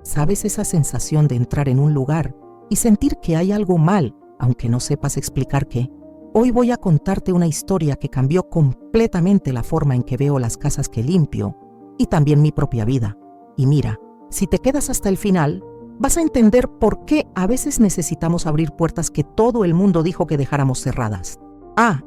¿Sabes esa sensación de entrar en un lugar y sentir que hay algo mal, aunque no sepas explicar qué? Hoy voy a contarte una historia que cambió completamente la forma en que veo las casas que limpio y también mi propia vida. Y mira, si te quedas hasta el final, vas a entender por qué a veces necesitamos abrir puertas que todo el mundo dijo que dejáramos cerradas.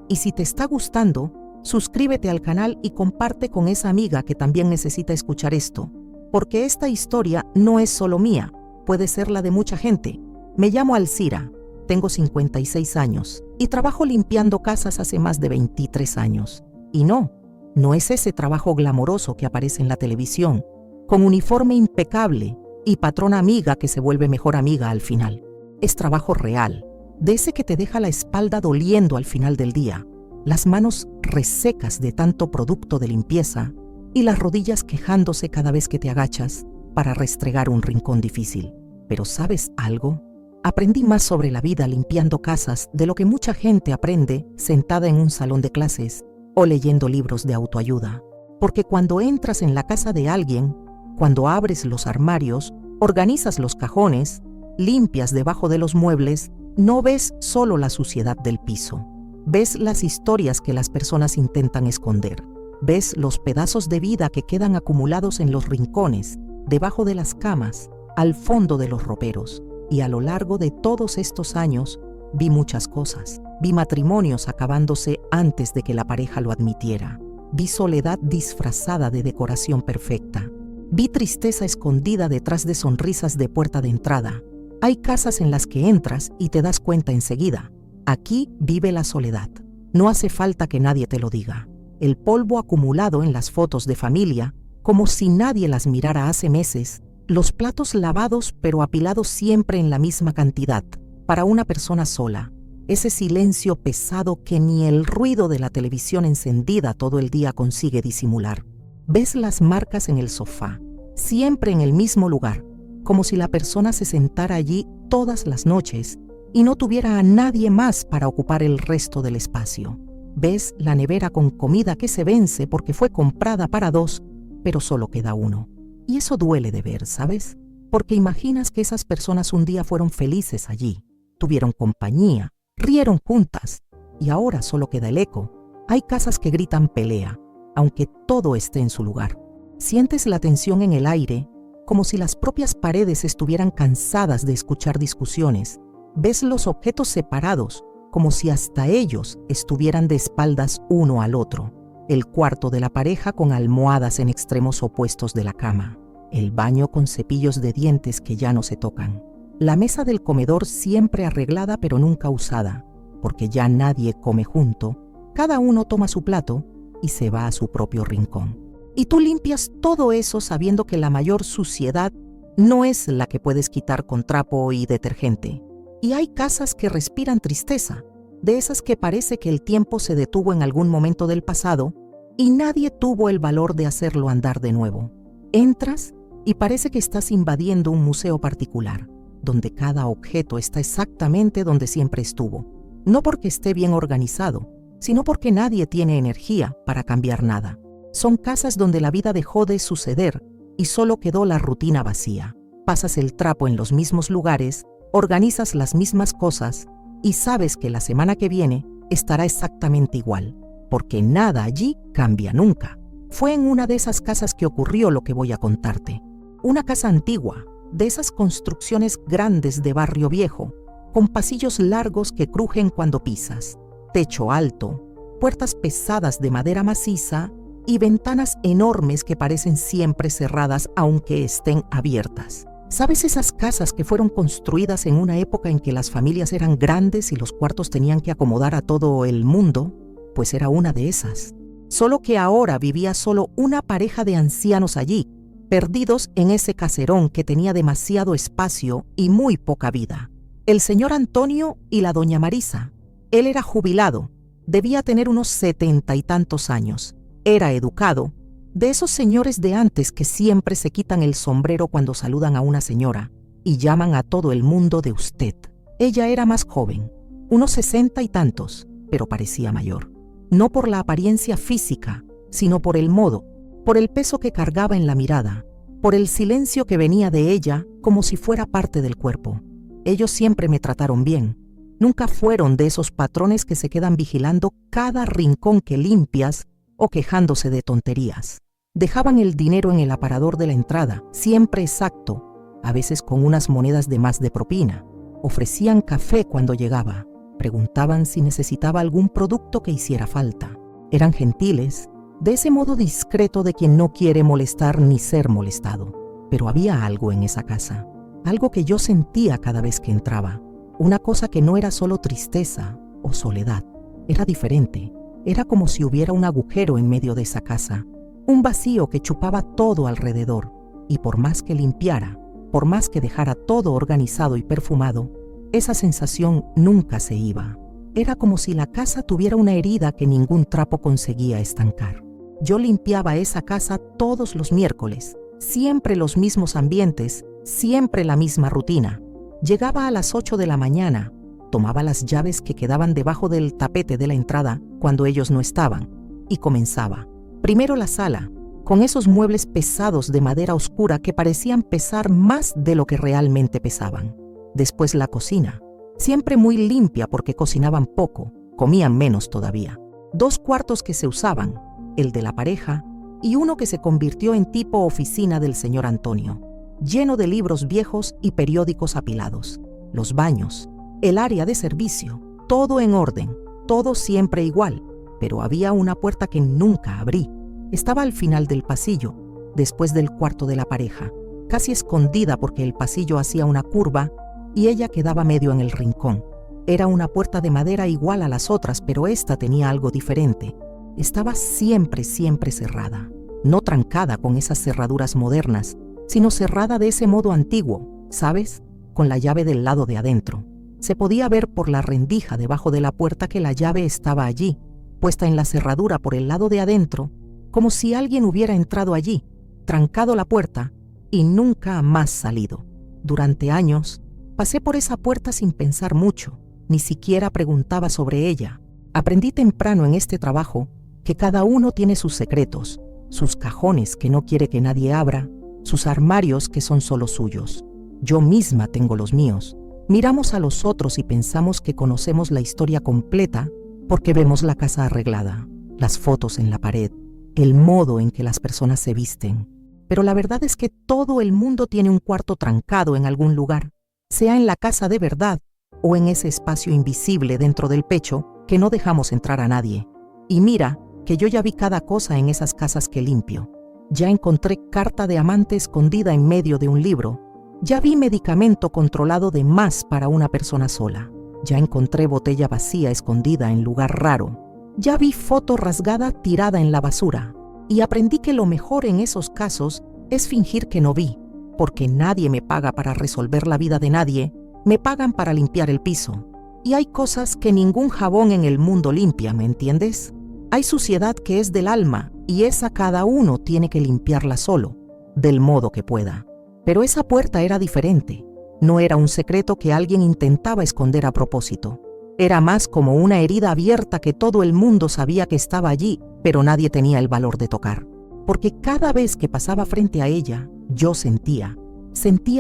Y si te está gustando, suscríbete al canal y comparte con esa amiga que también necesita escuchar esto, porque esta historia no es solo mía, puede ser la de mucha gente. Me llamo Alcira, tengo 56 años y trabajo limpiando casas hace más de 23 años. Y no es ese trabajo glamoroso que aparece en la televisión, con uniforme impecable y patrona amiga que se vuelve mejor amiga al final. Es trabajo real, de ese que te deja la espalda doliendo al final del día, las manos resecas de tanto producto de limpieza y las rodillas quejándose cada vez que te agachas para restregar un rincón difícil. Pero ¿sabes algo? Aprendí más sobre la vida limpiando casas de lo que mucha gente aprende sentada en un salón de clases o leyendo libros de autoayuda. Porque cuando entras en la casa de alguien, cuando abres los armarios, organizas los cajones, limpias debajo de los muebles, no ves solo la suciedad del piso. Ves las historias que las personas intentan esconder. Ves los pedazos de vida que quedan acumulados en los rincones, debajo de las camas, al fondo de los roperos. Y a lo largo de todos estos años, vi muchas cosas. Vi matrimonios acabándose antes de que la pareja lo admitiera. Vi soledad disfrazada de decoración perfecta. Vi tristeza escondida detrás de sonrisas de puerta de entrada. Hay casas en las que entras y te das cuenta enseguida. Aquí vive la soledad. No hace falta que nadie te lo diga. El polvo acumulado en las fotos de familia, como si nadie las mirara hace meses, los platos lavados pero apilados siempre en la misma cantidad, para una persona sola. Ese silencio pesado que ni el ruido de la televisión encendida todo el día consigue disimular. Ves las marcas en el sofá, siempre en el mismo lugar, como si la persona se sentara allí todas las noches y no tuviera a nadie más para ocupar el resto del espacio. Ves la nevera con comida que se vence porque fue comprada para dos, pero solo queda uno. Y eso duele de ver, ¿sabes? Porque imaginas que esas personas un día fueron felices allí, tuvieron compañía, rieron juntas, y ahora solo queda el eco. Hay casas que gritan pelea, aunque todo esté en su lugar. Sientes la tensión en el aire, como si las propias paredes estuvieran cansadas de escuchar discusiones. Ves los objetos separados, como si hasta ellos estuvieran de espaldas uno al otro. El cuarto de la pareja con almohadas en extremos opuestos de la cama. El baño con cepillos de dientes que ya no se tocan. La mesa del comedor siempre arreglada pero nunca usada, porque ya nadie come junto, cada uno toma su plato y se va a su propio rincón. Y tú limpias todo eso sabiendo que la mayor suciedad no es la que puedes quitar con trapo y detergente. Y hay casas que respiran tristeza, de esas que parece que el tiempo se detuvo en algún momento del pasado y nadie tuvo el valor de hacerlo andar de nuevo. Entras y parece que estás invadiendo un museo particular, donde cada objeto está exactamente donde siempre estuvo. No porque esté bien organizado, sino porque nadie tiene energía para cambiar nada. Son casas donde la vida dejó de suceder y solo quedó la rutina vacía. Pasas el trapo en los mismos lugares, organizas las mismas cosas y sabes que la semana que viene estará exactamente igual, porque nada allí cambia nunca. Fue en una de esas casas que ocurrió lo que voy a contarte. Una casa antigua, de esas construcciones grandes de barrio viejo, con pasillos largos que crujen cuando pisas, techo alto, puertas pesadas de madera maciza y ventanas enormes que parecen siempre cerradas aunque estén abiertas. ¿Sabes esas casas que fueron construidas en una época en que las familias eran grandes y los cuartos tenían que acomodar a todo el mundo? Pues era una de esas. Solo que ahora vivía solo una pareja de ancianos allí, perdidos en ese caserón que tenía demasiado espacio y muy poca vida. El señor Antonio y la doña Marisa. Él era jubilado, debía tener unos 70 y tantos años. Era educado, de esos señores de antes que siempre se quitan el sombrero cuando saludan a una señora y llaman a todo el mundo de usted. Ella era más joven, unos 60 y tantos, pero parecía mayor. No por la apariencia física, sino por el modo, por el peso que cargaba en la mirada. por el silencio que venía de ella como si fuera parte del cuerpo. Ellos siempre me trataron bien. Nunca fueron de esos patrones que se quedan vigilando cada rincón que limpias o quejándose de tonterías. Dejaban el dinero en el aparador de la entrada, siempre exacto, a veces con unas monedas de más de propina. Ofrecían café cuando llegaba. Preguntaban si necesitaba algún producto que hiciera falta. Eran gentiles, de ese modo discreto de quien no quiere molestar ni ser molestado. Pero había algo en esa casa, algo que yo sentía cada vez que entraba. Una cosa que no era solo tristeza o soledad, era diferente. Era como si hubiera un agujero en medio de esa casa, un vacío que chupaba todo alrededor, y por más que limpiara, por más que dejara todo organizado y perfumado, esa sensación nunca se iba. Era como si la casa tuviera una herida que ningún trapo conseguía estancar. Yo limpiaba esa casa todos los miércoles, siempre los mismos ambientes, siempre la misma rutina. Llegaba a las 8 de la mañana, tomaba las llaves que quedaban debajo del tapete de la entrada cuando ellos no estaban, y comenzaba. Primero la sala, con esos muebles pesados de madera oscura que parecían pesar más de lo que realmente pesaban. Después la cocina, siempre muy limpia porque cocinaban poco, comían menos todavía. 2 cuartos que se usaban, el de la pareja y uno que se convirtió en tipo oficina del señor Antonio, lleno de libros viejos y periódicos apilados. Los baños, el área de servicio, todo en orden, todo siempre igual, pero había una puerta que nunca abrí. Estaba al final del pasillo, después del cuarto de la pareja, casi escondida porque el pasillo hacía una curva y ella quedaba medio en el rincón. Era una puerta de madera igual a las otras, pero esta tenía algo diferente. Estaba siempre cerrada, no trancada con esas cerraduras modernas, sino cerrada de ese modo antiguo, ¿sabes? Con la llave del lado de adentro. Se podía ver por la rendija debajo de la puerta que la llave estaba allí, puesta en la cerradura por el lado de adentro, como si alguien hubiera entrado allí, trancado la puerta y nunca más salido. Durante años, pasé por esa puerta sin pensar mucho, ni siquiera preguntaba sobre ella. Aprendí temprano en este trabajo que cada uno tiene sus secretos, sus cajones que no quiere que nadie abra, sus armarios que son solo suyos. Yo misma tengo los míos. Miramos a los otros y pensamos que conocemos la historia completa porque vemos la casa arreglada, las fotos en la pared, el modo en que las personas se visten. Pero la verdad es que todo el mundo tiene un cuarto trancado en algún lugar, sea en la casa de verdad o en ese espacio invisible dentro del pecho que no dejamos entrar a nadie. Y mira que yo ya vi cada cosa en esas casas que limpio. Ya encontré carta de amante escondida en medio de un libro. Ya vi medicamento controlado de más para una persona sola. Ya encontré botella vacía escondida en lugar raro. Ya vi foto rasgada tirada en la basura. Y aprendí que lo mejor en esos casos es fingir que no vi, porque nadie me paga para resolver la vida de nadie, me pagan para limpiar el piso. Y hay cosas que ningún jabón en el mundo limpia, ¿me entiendes? Hay suciedad que es del alma y esa cada uno tiene que limpiarla solo, del modo que pueda. Pero esa puerta era diferente. No era un secreto que alguien intentaba esconder a propósito. Era más como una herida abierta que todo el mundo sabía que estaba allí, pero nadie tenía el valor de tocar. Porque cada vez que pasaba frente a ella, yo sentía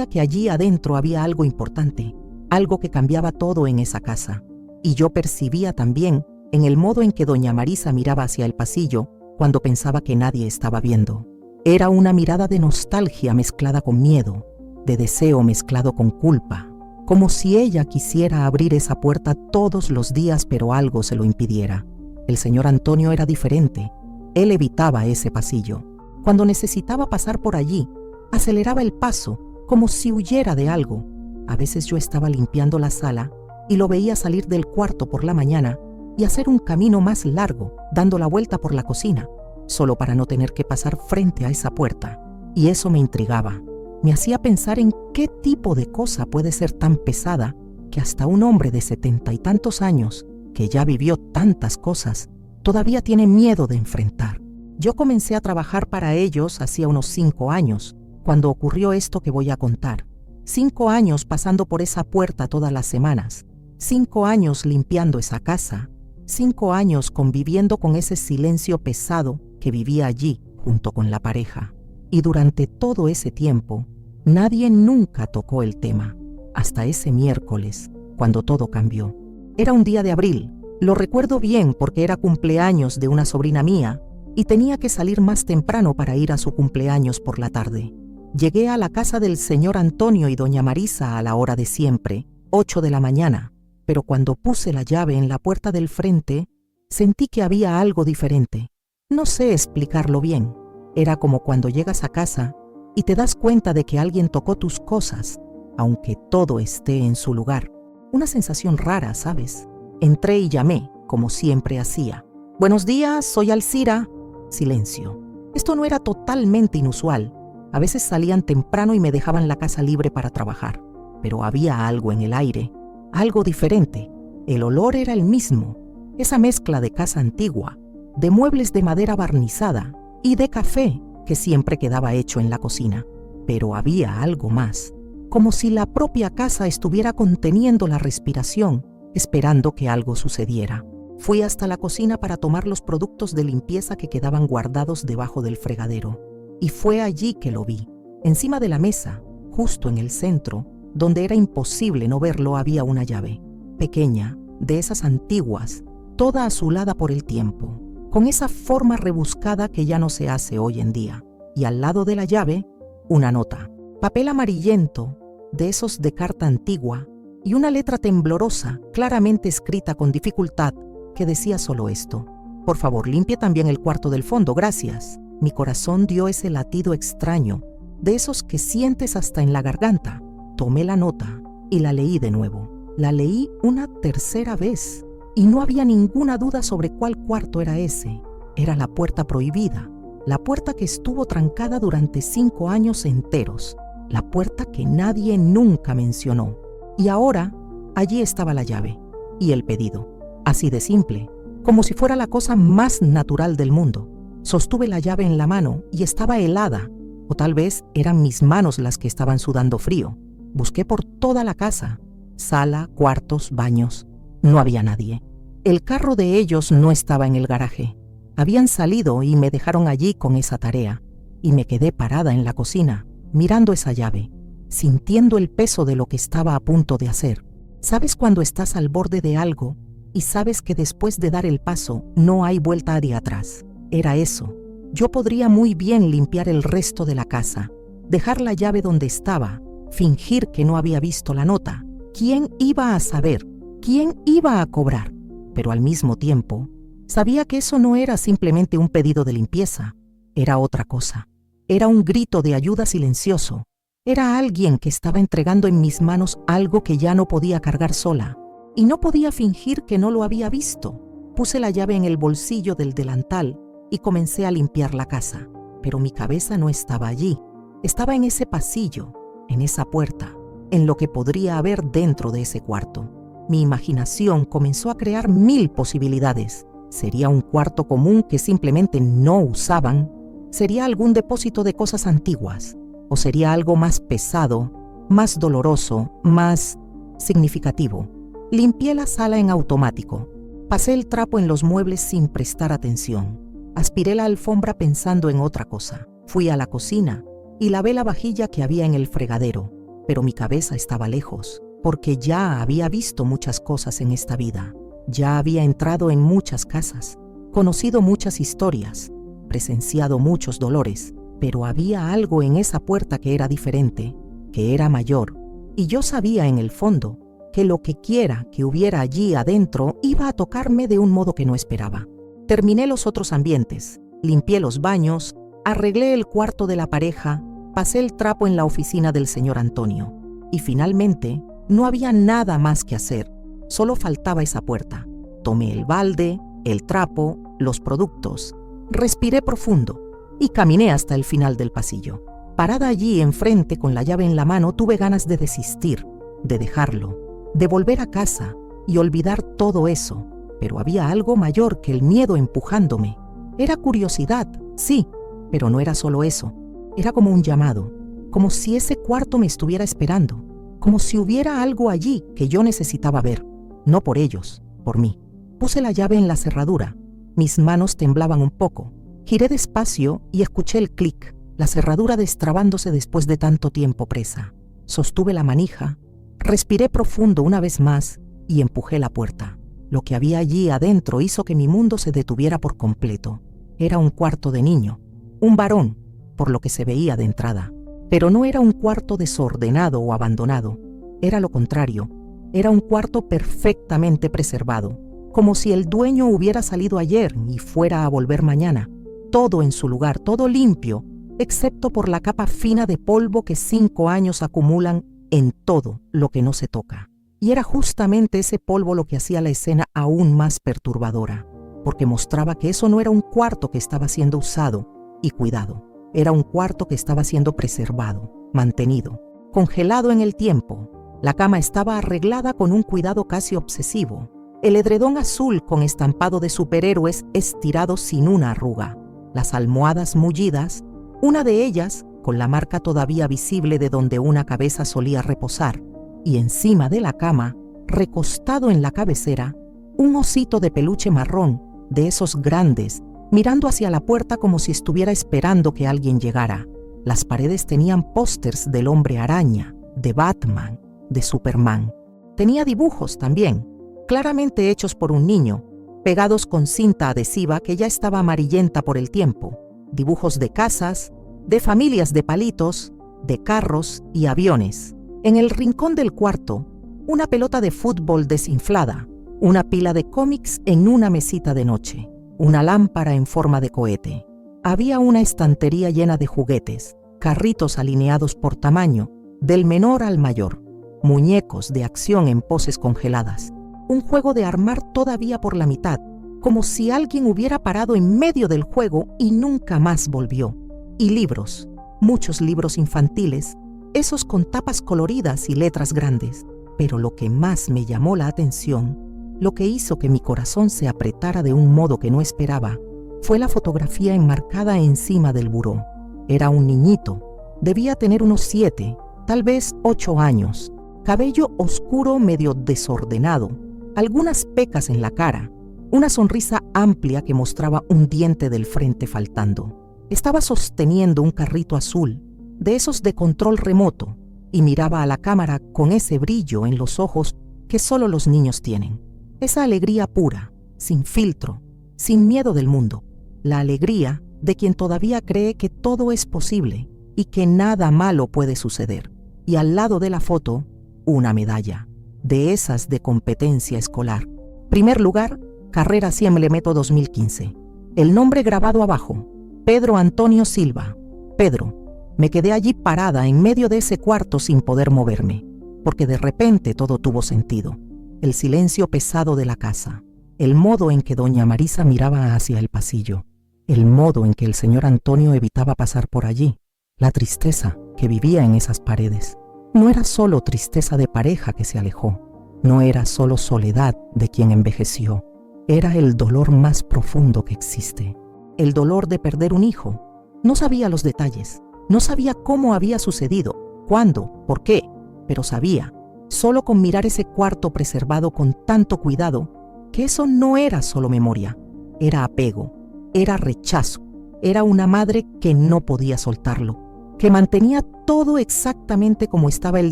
que allí adentro había algo importante, algo que cambiaba todo en esa casa. Y yo percibía también en el modo en que doña Marisa miraba hacia el pasillo cuando pensaba que nadie estaba viendo. Era una mirada de nostalgia mezclada con miedo, de deseo mezclado con culpa, como si ella quisiera abrir esa puerta todos los días, pero algo se lo impidiera. El señor Antonio era diferente. Él evitaba ese pasillo. Cuando necesitaba pasar por allí, aceleraba el paso, como si huyera de algo. A veces yo estaba limpiando la sala y lo veía salir del cuarto por la mañana y hacer un camino más largo, dando la vuelta por la cocina, solo para no tener que pasar frente a esa puerta. Y eso me intrigaba. Me hacía pensar en qué tipo de cosa puede ser tan pesada que hasta un hombre de 70 y tantos años, que ya vivió tantas cosas, todavía tiene miedo de enfrentar. Yo comencé a trabajar para ellos hacía unos 5 años, cuando ocurrió esto que voy a contar. 5 años pasando por esa puerta todas las semanas, 5 años limpiando esa casa, 5 años conviviendo con ese silencio pesado que vivía allí junto con la pareja. Y durante todo ese tiempo, nadie nunca tocó el tema, hasta ese miércoles, cuando todo cambió. Era un día de abril, lo recuerdo bien porque era cumpleaños de una sobrina mía y tenía que salir más temprano para ir a su cumpleaños por la tarde. Llegué a la casa del señor Antonio y doña Marisa a la hora de siempre, 8 de la mañana, pero cuando puse la llave en la puerta del frente, sentí que había algo diferente. No sé explicarlo bien. Era como cuando llegas a casa y te das cuenta de que alguien tocó tus cosas, aunque todo esté en su lugar. Una sensación rara, ¿sabes? Entré y llamé, como siempre hacía. «Buenos días, soy Alcira». Silencio. Esto no era totalmente inusual. A veces salían temprano y me dejaban la casa libre para trabajar. Pero había algo en el aire, algo diferente. El olor era el mismo, esa mezcla de casa antigua, de muebles de madera barnizada y de café que siempre quedaba hecho en la cocina. Pero había algo más, como si la propia casa estuviera conteniendo la respiración, esperando que algo sucediera. Fui hasta la cocina para tomar los productos de limpieza que quedaban guardados debajo del fregadero. Y fue allí que lo vi. Encima de la mesa, justo en el centro, donde era imposible no verlo, había una llave, pequeña, de esas antiguas, toda azulada por el tiempo, con esa forma rebuscada que ya no se hace hoy en día. Y al lado de la llave, una nota, papel amarillento, de esos de carta antigua, y una letra temblorosa, claramente escrita con dificultad, que decía solo esto: «Por favor, limpie también el cuarto del fondo, gracias». Mi corazón dio ese latido extraño, de esos que sientes hasta en la garganta. Tomé la nota y la leí de nuevo. La leí una tercera vez y no había ninguna duda sobre cuál cuarto era ese. Era la puerta prohibida, la puerta que estuvo trancada durante 5 años enteros, la puerta que nadie nunca mencionó. Y ahora, allí estaba la llave y el pedido, así de simple, como si fuera la cosa más natural del mundo. Sostuve la llave en la mano y estaba helada, o tal vez eran mis manos las que estaban sudando frío. Busqué por toda la casa, sala, cuartos, baños. No había nadie. El carro de ellos no estaba en el garaje. Habían salido y me dejaron allí con esa tarea, y me quedé parada en la cocina, mirando esa llave, sintiendo el peso de lo que estaba a punto de hacer. ¿Sabes cuando estás al borde de algo y sabes que después de dar el paso no hay vuelta hacia atrás? Era eso. Yo podría muy bien limpiar el resto de la casa, dejar la llave donde estaba, fingir que no había visto la nota. ¿Quién iba a saber? ¿Quién iba a cobrar? Pero al mismo tiempo, sabía que eso no era simplemente un pedido de limpieza. Era otra cosa. Era un grito de ayuda silencioso. Era alguien que estaba entregando en mis manos algo que ya no podía cargar sola. Y no podía fingir que no lo había visto. Puse la llave en el bolsillo del delantal y comencé a limpiar la casa, pero mi cabeza no estaba allí. Estaba en ese pasillo, en esa puerta, en lo que podría haber dentro de ese cuarto. Mi imaginación comenzó a crear 1000 posibilidades. ¿Sería un cuarto común que simplemente no usaban? ¿Sería algún depósito de cosas antiguas? ¿O sería algo más pesado, más doloroso, más significativo? Limpié la sala en automático. Pasé el trapo en los muebles sin prestar atención. Aspiré la alfombra pensando en otra cosa. Fui a la cocina y lavé la vajilla que había en el fregadero, pero mi cabeza estaba lejos, porque ya había visto muchas cosas en esta vida. Ya había entrado en muchas casas, conocido muchas historias, presenciado muchos dolores, pero había algo en esa puerta que era diferente, que era mayor, y yo sabía en el fondo que lo que quiera que hubiera allí adentro iba a tocarme de un modo que no esperaba. Terminé los otros ambientes, limpié los baños, arreglé el cuarto de la pareja, pasé el trapo en la oficina del señor Antonio. Y finalmente, no había nada más que hacer, solo faltaba esa puerta. Tomé el balde, el trapo, los productos, respiré profundo y caminé hasta el final del pasillo. Parada allí enfrente con la llave en la mano, tuve ganas de desistir, de dejarlo, de volver a casa y olvidar todo eso. Pero había algo mayor que el miedo empujándome. Era curiosidad, sí, pero no era solo eso. Era como un llamado, como si ese cuarto me estuviera esperando, como si hubiera algo allí que yo necesitaba ver, no por ellos, por mí. Puse la llave en la cerradura. Mis manos temblaban un poco. Giré despacio y escuché el clic, la cerradura destrabándose después de tanto tiempo presa. Sostuve la manija, respiré profundo una vez más y empujé la puerta. Lo que había allí adentro hizo que mi mundo se detuviera por completo. Era un cuarto de niño, un varón, por lo que se veía de entrada. Pero no era un cuarto desordenado o abandonado. Era lo contrario. Era un cuarto perfectamente preservado, como si el dueño hubiera salido ayer y fuera a volver mañana. Todo en su lugar, todo limpio, excepto por la capa fina de polvo que 5 años acumulan en todo lo que no se toca. Y era justamente ese polvo lo que hacía la escena aún más perturbadora, porque mostraba que eso no era un cuarto que estaba siendo usado y cuidado. Era un cuarto que estaba siendo preservado, mantenido, congelado en el tiempo. La cama estaba arreglada con un cuidado casi obsesivo. El edredón azul con estampado de superhéroes estirado sin una arruga. Las almohadas mullidas, una de ellas con la marca todavía visible de donde una cabeza solía reposar. Y encima de la cama, recostado en la cabecera, un osito de peluche marrón, de esos grandes, mirando hacia la puerta como si estuviera esperando que alguien llegara. Las paredes tenían pósters del Hombre Araña, de Batman, de Superman. Tenía dibujos también, claramente hechos por un niño, pegados con cinta adhesiva que ya estaba amarillenta por el tiempo. Dibujos de casas, de familias de palitos, de carros y aviones. En el rincón del cuarto, una pelota de fútbol desinflada, una pila de cómics en una mesita de noche, una lámpara en forma de cohete. Había una estantería llena de juguetes, carritos alineados por tamaño, del menor al mayor, muñecos de acción en poses congeladas, un juego de armar todavía por la mitad, como si alguien hubiera parado en medio del juego y nunca más volvió. Y libros, muchos libros infantiles, esos con tapas coloridas y letras grandes. Pero lo que más me llamó la atención, lo que hizo que mi corazón se apretara de un modo que no esperaba, fue la fotografía enmarcada encima del buró. Era un niñito, debía tener unos 7, tal vez 8 años, cabello oscuro medio desordenado, algunas pecas en la cara, una sonrisa amplia que mostraba un diente del frente faltando. Estaba sosteniendo un carrito azul, de esos de control remoto, y miraba a la cámara con ese brillo en los ojos que solo los niños tienen. Esa alegría pura, sin filtro, sin miedo del mundo. La alegría de quien todavía cree que todo es posible y que nada malo puede suceder. Y al lado de la foto, una medalla, de esas de competencia escolar. Primer lugar, Carrera 100 Lemeto 2015. El nombre grabado abajo, Pedro Antonio Silva. Pedro. Me quedé allí parada en medio de ese cuarto sin poder moverme, porque de repente todo tuvo sentido. El silencio pesado de la casa, el modo en que doña Marisa miraba hacia el pasillo, el modo en que el señor Antonio evitaba pasar por allí, la tristeza que vivía en esas paredes. No era solo tristeza de pareja que se alejó, no era solo soledad de quien envejeció, era el dolor más profundo que existe, el dolor de perder un hijo. No sabía los detalles. No sabía cómo había sucedido, cuándo, por qué, pero sabía, solo con mirar ese cuarto preservado con tanto cuidado, que eso no era solo memoria, era apego, era rechazo, era una madre que no podía soltarlo, que mantenía todo exactamente como estaba el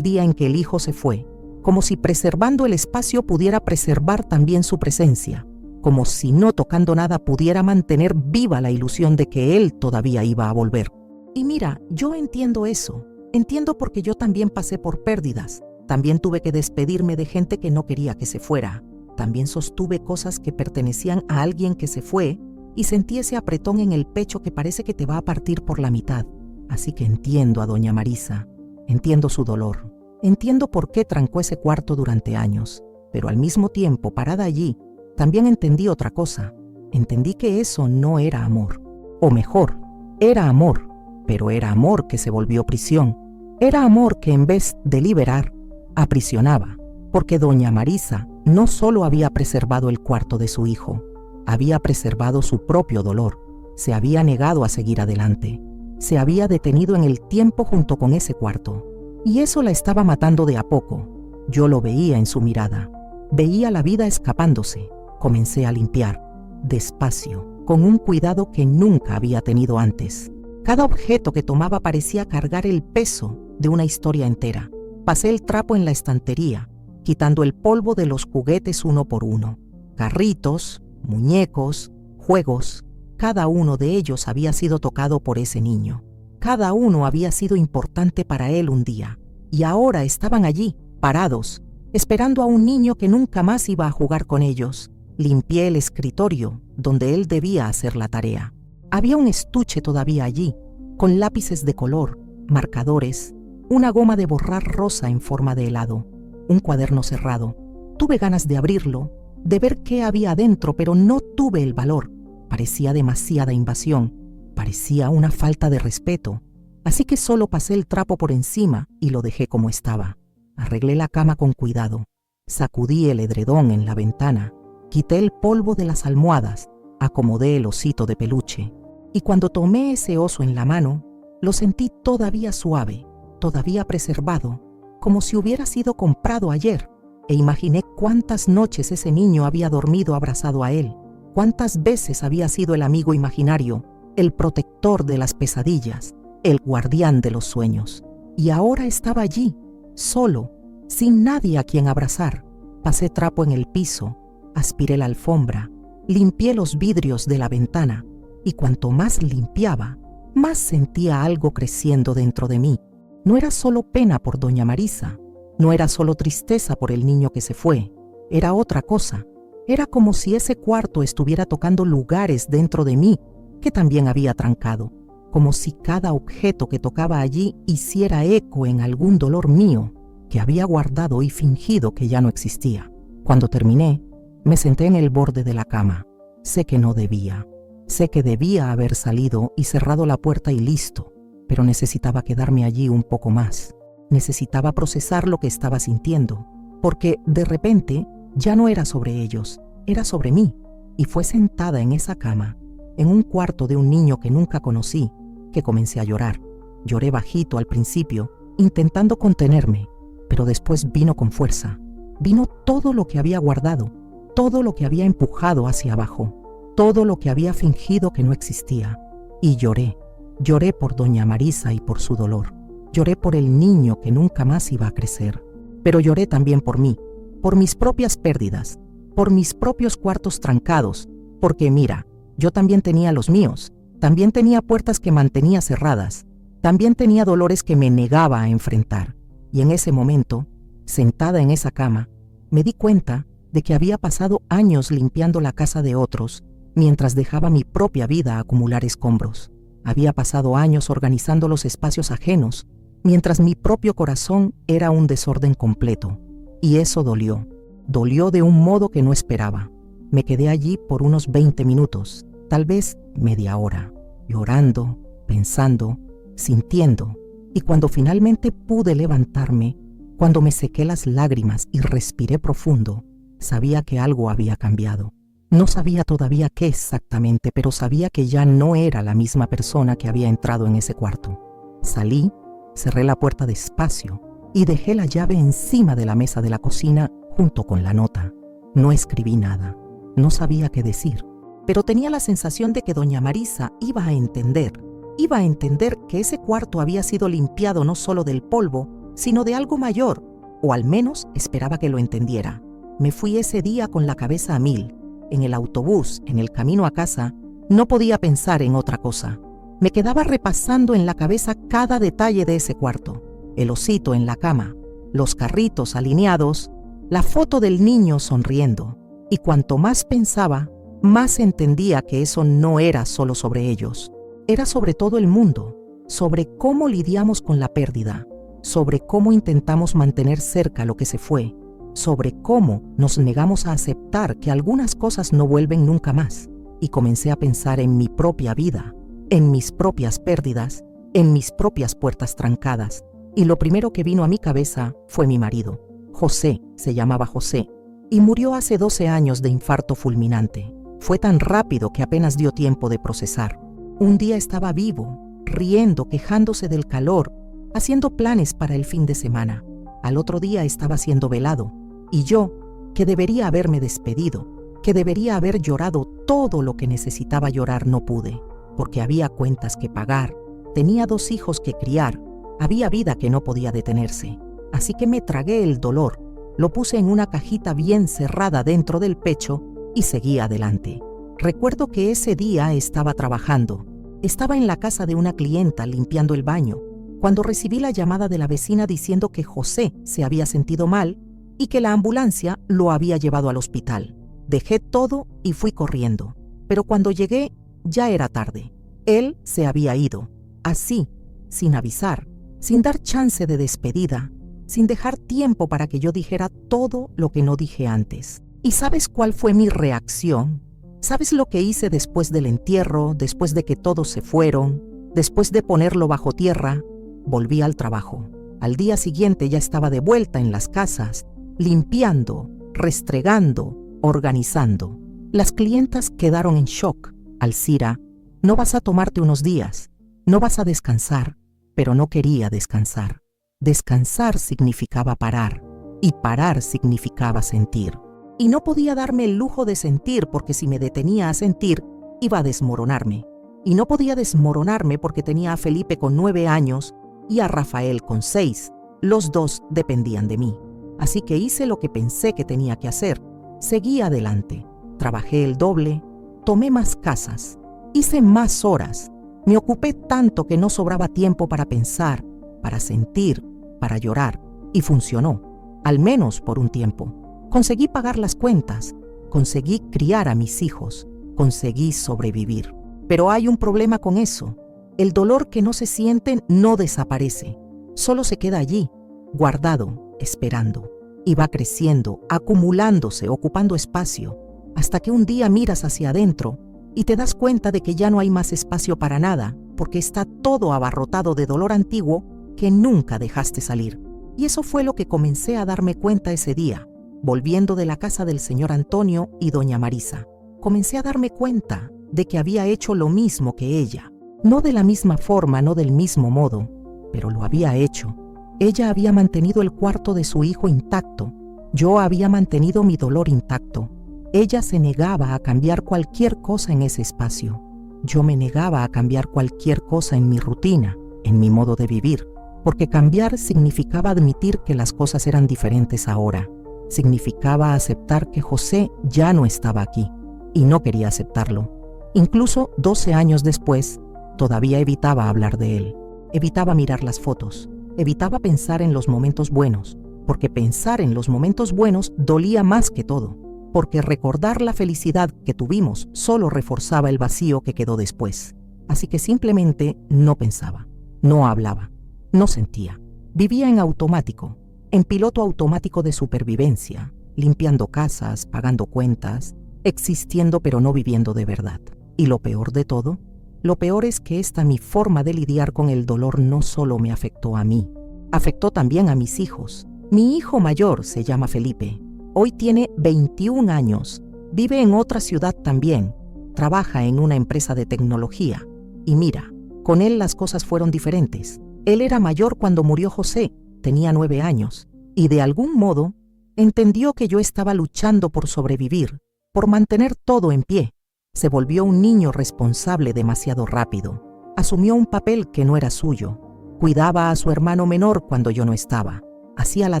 día en que el hijo se fue, como si preservando el espacio pudiera preservar también su presencia, como si no tocando nada pudiera mantener viva la ilusión de que él todavía iba a volver. Y mira, yo entiendo eso, entiendo porque yo también pasé por pérdidas, también tuve que despedirme de gente que no quería que se fuera, también sostuve cosas que pertenecían a alguien que se fue y sentí ese apretón en el pecho que parece que te va a partir por la mitad. Así que entiendo a doña Marisa, entiendo su dolor, entiendo por qué trancó ese cuarto durante años, pero al mismo tiempo, parada allí, también entendí otra cosa, entendí que eso no era amor, o mejor, era amor, pero era amor que se volvió prisión. Era amor que en vez de liberar, aprisionaba, porque doña Marisa no solo había preservado el cuarto de su hijo, había preservado su propio dolor, se había negado a seguir adelante, se había detenido en el tiempo junto con ese cuarto, y eso la estaba matando de a poco. Yo lo veía en su mirada, veía la vida escapándose. Comencé a limpiar, despacio, con un cuidado que nunca había tenido antes. Cada objeto que tomaba parecía cargar el peso de una historia entera. Pasé el trapo en la estantería, quitando el polvo de los juguetes uno por uno. Carritos, muñecos, juegos, cada uno de ellos había sido tocado por ese niño. Cada uno había sido importante para él un día, y ahora estaban allí, parados, esperando a un niño que nunca más iba a jugar con ellos. Limpié el escritorio donde él debía hacer la tarea. Había un estuche todavía allí, con lápices de color, marcadores, una goma de borrar rosa en forma de helado, un cuaderno cerrado. Tuve ganas de abrirlo, de ver qué había adentro, pero no tuve el valor. Parecía demasiada invasión, parecía una falta de respeto, así que solo pasé el trapo por encima y lo dejé como estaba. Arreglé la cama con cuidado, sacudí el edredón en la ventana, quité el polvo de las almohadas, acomodé el osito de peluche, y cuando tomé ese oso en la mano, lo sentí todavía suave, todavía preservado, como si hubiera sido comprado ayer, e imaginé cuántas noches ese niño había dormido abrazado a él, cuántas veces había sido el amigo imaginario, el protector de las pesadillas, el guardián de los sueños. Y ahora estaba allí, solo, sin nadie a quien abrazar. Pasé trapo en el piso, aspiré la alfombra, limpié los vidrios de la ventana, y cuanto más limpiaba, más sentía algo creciendo dentro de mí. No era solo pena por doña Marisa, no era solo tristeza por el niño que se fue, era otra cosa. Era como si ese cuarto estuviera tocando lugares dentro de mí que también había trancado, como si cada objeto que tocaba allí hiciera eco en algún dolor mío que había guardado y fingido que ya no existía. Cuando terminé, me senté en el borde de la cama. Sé que no debía. Sé que debía haber salido y cerrado la puerta y listo, pero necesitaba quedarme allí un poco más. Necesitaba procesar lo que estaba sintiendo, porque de repente ya no era sobre ellos, era sobre mí, y fue sentada en esa cama, en un cuarto de un niño que nunca conocí, que comencé a llorar. Lloré bajito al principio, intentando contenerme, pero después vino con fuerza. Vino todo lo que había guardado, todo lo que había empujado hacia abajo, todo lo que había fingido que no existía. Y lloré. Lloré por doña Marisa y por su dolor. Lloré por el niño que nunca más iba a crecer. Pero lloré también por mí, por mis propias pérdidas, por mis propios cuartos trancados, porque mira, yo también tenía los míos, también tenía puertas que mantenía cerradas, también tenía dolores que me negaba a enfrentar. Y en ese momento, sentada en esa cama, me di cuenta de que había pasado años limpiando la casa de otros, mientras dejaba mi propia vida acumular escombros. Había pasado años organizando los espacios ajenos, mientras mi propio corazón era un desorden completo. Y eso dolió. Dolió de un modo que no esperaba. Me quedé allí por unos 20 minutos, tal vez media hora, llorando, pensando, sintiendo. Y cuando finalmente pude levantarme, cuando me sequé las lágrimas y respiré profundo, sabía que algo había cambiado. No sabía todavía qué exactamente, pero sabía que ya no era la misma persona que había entrado en ese cuarto. Salí, cerré la puerta despacio y dejé la llave encima de la mesa de la cocina junto con la nota. No escribí nada, no sabía qué decir, pero tenía la sensación de que doña Marisa iba a entender que ese cuarto había sido limpiado no solo del polvo, sino de algo mayor, o al menos esperaba que lo entendiera. Me fui ese día con la cabeza a mil. En el autobús, en el camino a casa, no podía pensar en otra cosa. Me quedaba repasando en la cabeza cada detalle de ese cuarto. El osito en la cama, los carritos alineados, la foto del niño sonriendo. Y cuanto más pensaba, más entendía que eso no era solo sobre ellos. Era sobre todo el mundo, sobre cómo lidiamos con la pérdida, sobre cómo intentamos mantener cerca lo que se fue, sobre cómo nos negamos a aceptar que algunas cosas no vuelven nunca más. Y comencé a pensar en mi propia vida, en mis propias pérdidas, en mis propias puertas trancadas. Y lo primero que vino a mi cabeza fue mi marido. José, se llamaba José, y murió hace 12 años de infarto fulminante. Fue tan rápido que apenas dio tiempo de procesar. Un día estaba vivo, riendo, quejándose del calor, haciendo planes para el fin de semana. Al otro día estaba siendo velado. Y yo, que debería haberme despedido, que debería haber llorado todo lo que necesitaba llorar, no pude, porque había cuentas que pagar, tenía 2 hijos que criar, había vida que no podía detenerse. Así que me tragué el dolor, lo puse en una cajita bien cerrada dentro del pecho y seguí adelante. Recuerdo que ese día estaba trabajando. Estaba en la casa de una clienta limpiando el baño, cuando recibí la llamada de la vecina diciendo que José se había sentido mal y que la ambulancia lo había llevado al hospital. Dejé todo y fui corriendo, pero cuando llegué ya era tarde. Él se había ido, así, sin avisar, sin dar chance de despedida, sin dejar tiempo para que yo dijera todo lo que no dije antes. ¿Y sabes cuál fue mi reacción? ¿Sabes lo que hice después del entierro, después de que todos se fueron, después de ponerlo bajo tierra? Volví al trabajo. Al día siguiente ya estaba de vuelta en las casas, limpiando, restregando, organizando. Las clientas quedaron en shock. Alcira, no vas a tomarte unos días, no vas a descansar, pero no quería descansar. Descansar significaba parar, y parar significaba sentir. Y no podía darme el lujo de sentir porque si me detenía a sentir, iba a desmoronarme. Y no podía desmoronarme porque tenía a Felipe con 9 años y a Rafael con 6. Los 2 dependían de mí. Así que hice lo que pensé que tenía que hacer. Seguí adelante. Trabajé el doble, tomé más casas, hice más horas. Me ocupé tanto que no sobraba tiempo para pensar, para sentir, para llorar. Y funcionó, al menos por un tiempo. Conseguí pagar las cuentas, conseguí criar a mis hijos, conseguí sobrevivir. Pero hay un problema con eso. El dolor que no se siente no desaparece, solo se queda allí, guardado, esperando. Y va creciendo, acumulándose, ocupando espacio, hasta que un día miras hacia adentro y te das cuenta de que ya no hay más espacio para nada, porque está todo abarrotado de dolor antiguo que nunca dejaste salir. Y eso fue lo que comencé a darme cuenta ese día, volviendo de la casa del señor Antonio y doña Marisa. Comencé a darme cuenta de que había hecho lo mismo que ella. No de la misma forma, no del mismo modo, pero lo había hecho. Ella había mantenido el cuarto de su hijo intacto. Yo había mantenido mi dolor intacto. Ella se negaba a cambiar cualquier cosa en ese espacio. Yo me negaba a cambiar cualquier cosa en mi rutina, en mi modo de vivir, porque cambiar significaba admitir que las cosas eran diferentes ahora. Significaba aceptar que José ya no estaba aquí, y no quería aceptarlo. Incluso 12 años después, todavía evitaba hablar de él. Evitaba mirar las fotos. Evitaba pensar en los momentos buenos, porque pensar en los momentos buenos dolía más que todo, porque recordar la felicidad que tuvimos solo reforzaba el vacío que quedó después. Así que simplemente no pensaba, no hablaba, no sentía. Vivía en automático, en piloto automático de supervivencia, limpiando casas, pagando cuentas, existiendo pero no viviendo de verdad. Y lo peor de todo, lo peor es que mi forma de lidiar con el dolor no solo me afectó a mí, afectó también a mis hijos. Mi hijo mayor se llama Felipe. Hoy tiene 21 años, vive en otra ciudad también, trabaja en una empresa de tecnología. Y mira, con él las cosas fueron diferentes. Él era mayor cuando murió José, tenía 9 años, y de algún modo entendió que yo estaba luchando por sobrevivir, por mantener todo en pie. Se volvió un niño responsable demasiado rápido. Asumió un papel que no era suyo. Cuidaba a su hermano menor cuando yo no estaba. Hacía la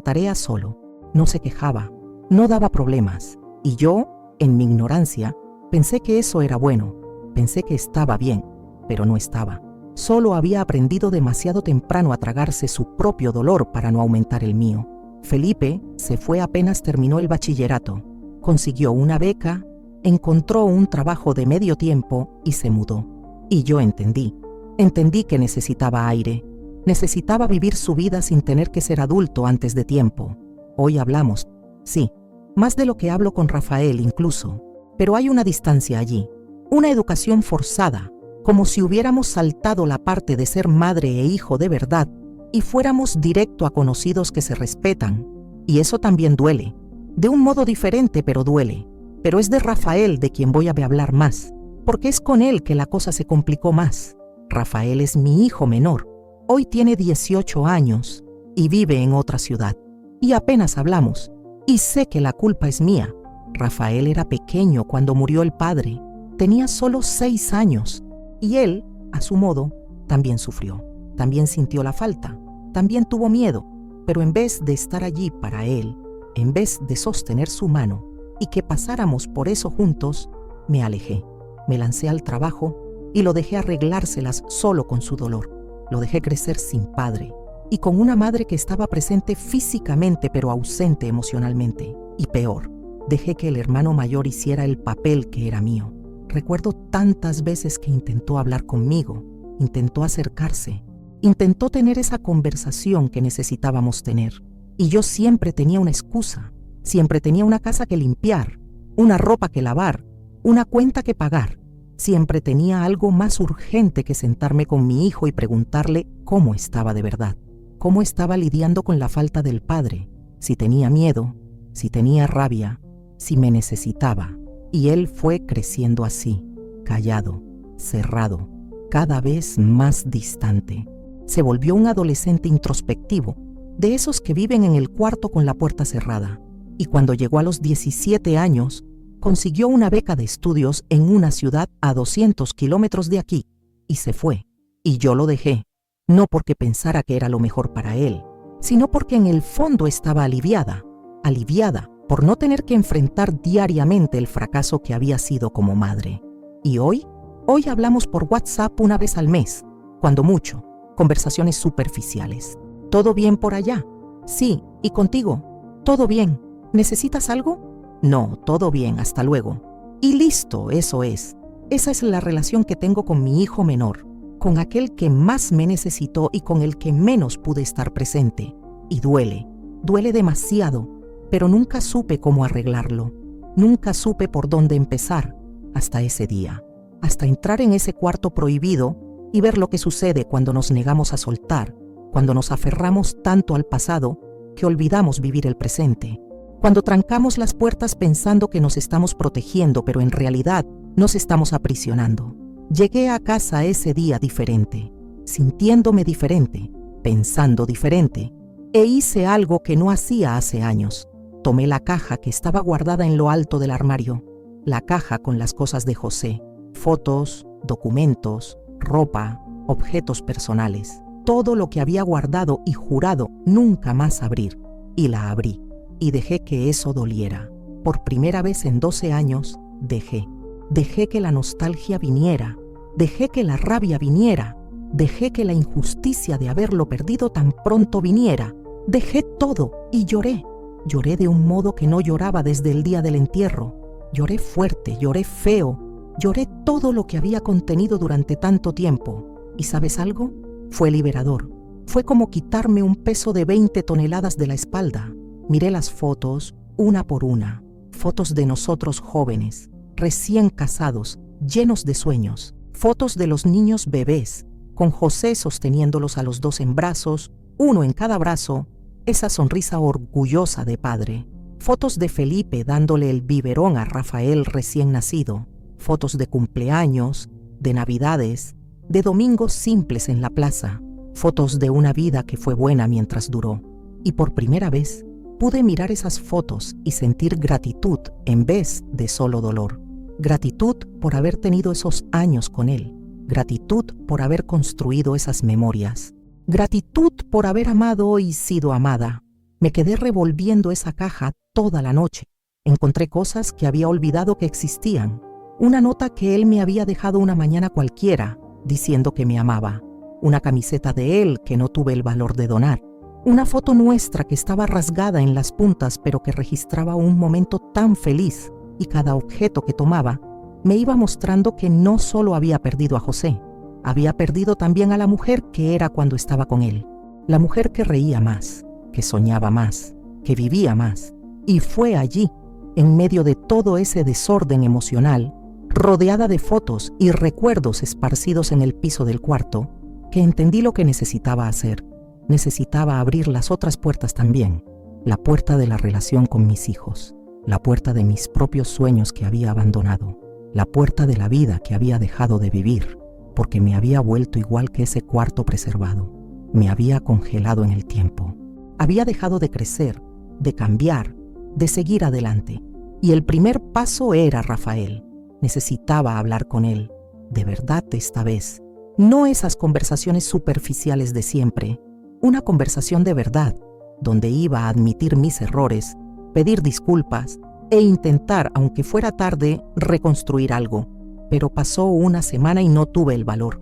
tarea solo. No se quejaba. No daba problemas. Y yo, en mi ignorancia, pensé que eso era bueno. Pensé que estaba bien, pero no estaba. Solo había aprendido demasiado temprano a tragarse su propio dolor para no aumentar el mío. Felipe se fue apenas terminó el bachillerato. Consiguió una beca, encontró un trabajo de medio tiempo y se mudó. Y yo entendí que necesitaba aire, necesitaba vivir su vida sin tener que ser adulto antes de tiempo. Hoy hablamos, sí, más de lo que hablo con Rafael incluso, pero hay una distancia allí, una educación forzada, como si hubiéramos saltado la parte de ser madre e hijo de verdad y fuéramos directo a conocidos que se respetan. Y eso también duele, de un modo diferente pero duele. Pero es de Rafael de quien voy a hablar más, porque es con él que la cosa se complicó más. Rafael es mi hijo menor, hoy tiene 18 años y vive en otra ciudad. Y apenas hablamos, y sé que la culpa es mía. Rafael era pequeño cuando murió el padre, tenía solo 6 años, y él, a su modo, también sufrió, también sintió la falta, también tuvo miedo, pero en vez de estar allí para él, en vez de sostener su mano y que pasáramos por eso juntos, me alejé, me lancé al trabajo y lo dejé arreglárselas solo con su dolor. Lo dejé crecer sin padre y con una madre que estaba presente físicamente pero ausente emocionalmente. Y peor, dejé que el hermano mayor hiciera el papel que era mío. Recuerdo tantas veces que intentó hablar conmigo, intentó acercarse, intentó tener esa conversación que necesitábamos tener. Y yo siempre tenía una excusa, siempre tenía una casa que limpiar, una ropa que lavar, una cuenta que pagar. Siempre tenía algo más urgente que sentarme con mi hijo y preguntarle cómo estaba de verdad, cómo estaba lidiando con la falta del padre, si tenía miedo, si tenía rabia, si me necesitaba. Y él fue creciendo así, callado, cerrado, cada vez más distante. Se volvió un adolescente introspectivo, de esos que viven en el cuarto con la puerta cerrada. Y cuando llegó a los 17 años, consiguió una beca de estudios en una ciudad a 200 kilómetros de aquí y se fue. Y yo lo dejé, no porque pensara que era lo mejor para él, sino porque en el fondo estaba aliviada por no tener que enfrentar diariamente el fracaso que había sido como madre. Y hoy hablamos por WhatsApp una vez al mes, cuando mucho, conversaciones superficiales. ¿Todo bien por allá? Sí, ¿y contigo? ¿Todo bien? ¿Necesitas algo? No, todo bien, hasta luego. Y listo, eso es. Esa es la relación que tengo con mi hijo menor, con aquel que más me necesitó y con el que menos pude estar presente. Y duele demasiado, pero nunca supe cómo arreglarlo. Nunca supe por dónde empezar hasta ese día, hasta entrar en ese cuarto prohibido y ver lo que sucede cuando nos negamos a soltar, cuando nos aferramos tanto al pasado que olvidamos vivir el presente. Cuando trancamos las puertas pensando que nos estamos protegiendo, pero en realidad nos estamos aprisionando. Llegué a casa ese día diferente, sintiéndome diferente, pensando diferente, e hice algo que no hacía hace años. Tomé la caja que estaba guardada en lo alto del armario, la caja con las cosas de José, fotos, documentos, ropa, objetos personales, todo lo que había guardado y jurado nunca más abrir, y la abrí. Y dejé que eso doliera. Por primera vez en 12 años, dejé que la nostalgia viniera, dejé que la rabia viniera, dejé que la injusticia de haberlo perdido tan pronto viniera. Dejé todo y lloré. Lloré de un modo que no lloraba desde el día del entierro. Lloré fuerte, lloré feo, lloré todo lo que había contenido durante tanto tiempo. ¿Y sabes algo? Fue liberador. Fue como quitarme un peso de 20 toneladas de la espalda. Miré las fotos, una por una, fotos de nosotros jóvenes, recién casados, llenos de sueños, fotos de los niños bebés, con José sosteniéndolos a los dos en brazos, uno en cada brazo, esa sonrisa orgullosa de padre, fotos de Felipe dándole el biberón a Rafael recién nacido, fotos de cumpleaños, de navidades, de domingos simples en la plaza, fotos de una vida que fue buena mientras duró. Y por primera vez, pude mirar esas fotos y sentir gratitud en vez de solo dolor. Gratitud por haber tenido esos años con él. Gratitud por haber construido esas memorias. Gratitud por haber amado y sido amada. Me quedé revolviendo esa caja toda la noche. Encontré cosas que había olvidado que existían. Una nota que él me había dejado una mañana cualquiera, diciendo que me amaba. Una camiseta de él que no tuve el valor de donar. Una foto nuestra que estaba rasgada en las puntas pero que registraba un momento tan feliz, y cada objeto que tomaba me iba mostrando que no solo había perdido a José, había perdido también a la mujer que era cuando estaba con él, la mujer que reía más, que soñaba más, que vivía más. Y fue allí, en medio de todo ese desorden emocional, rodeada de fotos y recuerdos esparcidos en el piso del cuarto, que entendí lo que necesitaba hacer. Necesitaba abrir las otras puertas también, la puerta de la relación con mis hijos, la puerta de mis propios sueños que había abandonado, la puerta de la vida que había dejado de vivir, porque me había vuelto igual que ese cuarto preservado, me había congelado en el tiempo, había dejado de crecer, de cambiar, de seguir adelante, y el primer paso era Rafael. Necesitaba hablar con él, de verdad esta vez. No esas conversaciones superficiales de siempre, una conversación de verdad, donde iba a admitir mis errores, pedir disculpas e intentar, aunque fuera tarde, reconstruir algo. Pero pasó una semana y no tuve el valor.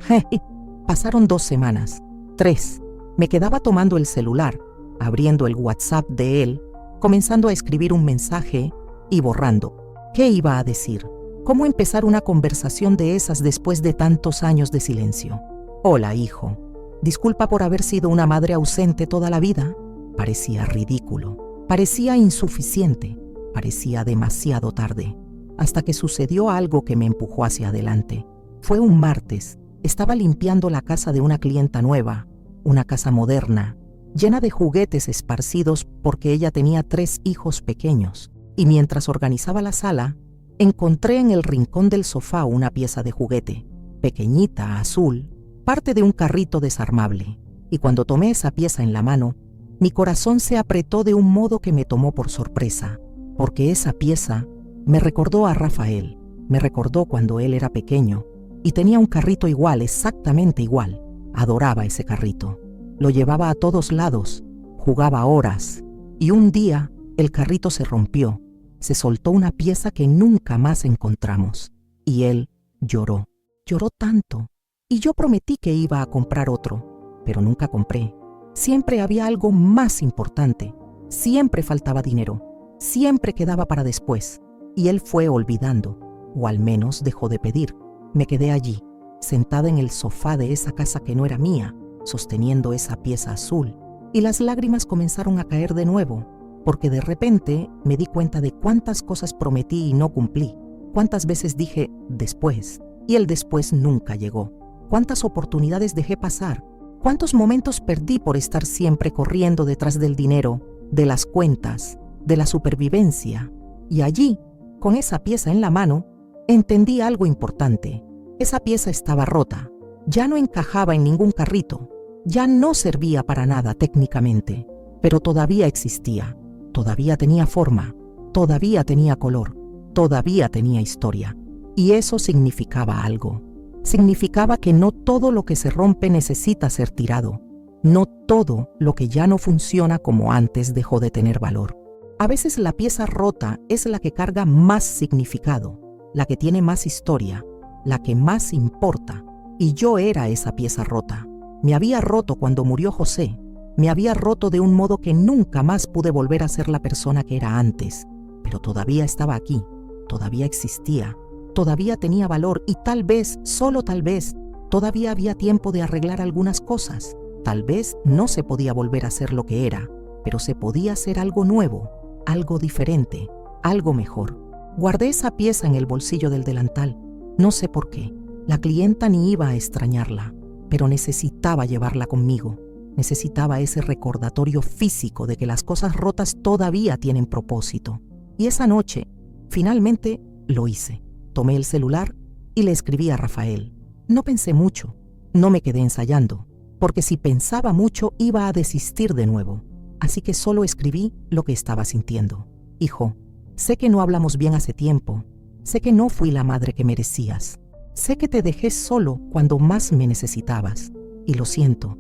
Pasaron 2 semanas, 3. Me quedaba tomando el celular, abriendo el WhatsApp de él, comenzando a escribir un mensaje y borrando. ¿Qué iba a decir? ¿Cómo empezar una conversación de esas después de tantos años de silencio? Hola, hijo. Disculpa por haber sido una madre ausente toda la vida. Parecía ridículo. Parecía insuficiente. Parecía demasiado tarde. Hasta que sucedió algo que me empujó hacia adelante. Fue un martes. Estaba limpiando la casa de una clienta nueva, una casa moderna, llena de juguetes esparcidos porque ella tenía 3 hijos pequeños. Y mientras organizaba la sala, encontré en el rincón del sofá una pieza de juguete, pequeñita, azul, parte de un carrito desarmable. Y cuando tomé esa pieza en la mano, mi corazón se apretó de un modo que me tomó por sorpresa, porque esa pieza me recordó a Rafael, me recordó cuando él era pequeño y tenía un carrito igual, exactamente igual. Adoraba ese carrito. Lo llevaba a todos lados, jugaba horas, y un día el carrito se rompió. Se soltó una pieza que nunca más encontramos. Y él lloró. Lloró tanto. Y yo prometí que iba a comprar otro, pero nunca compré. Siempre había algo más importante. Siempre faltaba dinero. Siempre quedaba para después. Y él fue olvidando, o al menos dejó de pedir. Me quedé allí, sentada en el sofá de esa casa que no era mía, sosteniendo esa pieza azul. Y las lágrimas comenzaron a caer de nuevo, porque de repente me di cuenta de cuántas cosas prometí y no cumplí, cuántas veces dije después, y el después nunca llegó, cuántas oportunidades dejé pasar, cuántos momentos perdí por estar siempre corriendo detrás del dinero, de las cuentas, de la supervivencia. Y allí, con esa pieza en la mano, entendí algo importante. Esa pieza estaba rota, ya no encajaba en ningún carrito, ya no servía para nada técnicamente, pero todavía existía. Todavía tenía forma, todavía tenía color, todavía tenía historia. Y eso significaba algo. Significaba que no todo lo que se rompe necesita ser tirado. No todo lo que ya no funciona como antes dejó de tener valor. A veces la pieza rota es la que carga más significado, la que tiene más historia, la que más importa. Y yo era esa pieza rota. Me había roto cuando murió José. Me había roto de un modo que nunca más pude volver a ser la persona que era antes, pero todavía estaba aquí, todavía existía, todavía tenía valor y tal vez, solo tal vez, todavía había tiempo de arreglar algunas cosas. Tal vez no se podía volver a ser lo que era, pero se podía hacer algo nuevo, algo diferente, algo mejor. Guardé esa pieza en el bolsillo del delantal. No sé por qué. La clienta ni iba a extrañarla, pero necesitaba llevarla conmigo. Necesitaba ese recordatorio físico de que las cosas rotas todavía tienen propósito. Y esa noche, finalmente, lo hice. Tomé el celular y le escribí a Rafael. No pensé mucho, no me quedé ensayando, porque si pensaba mucho iba a desistir de nuevo. Así que solo escribí lo que estaba sintiendo. Hijo, sé que no hablamos bien hace tiempo. Sé que no fui la madre que merecías. Sé que te dejé solo cuando más me necesitabas. Y lo siento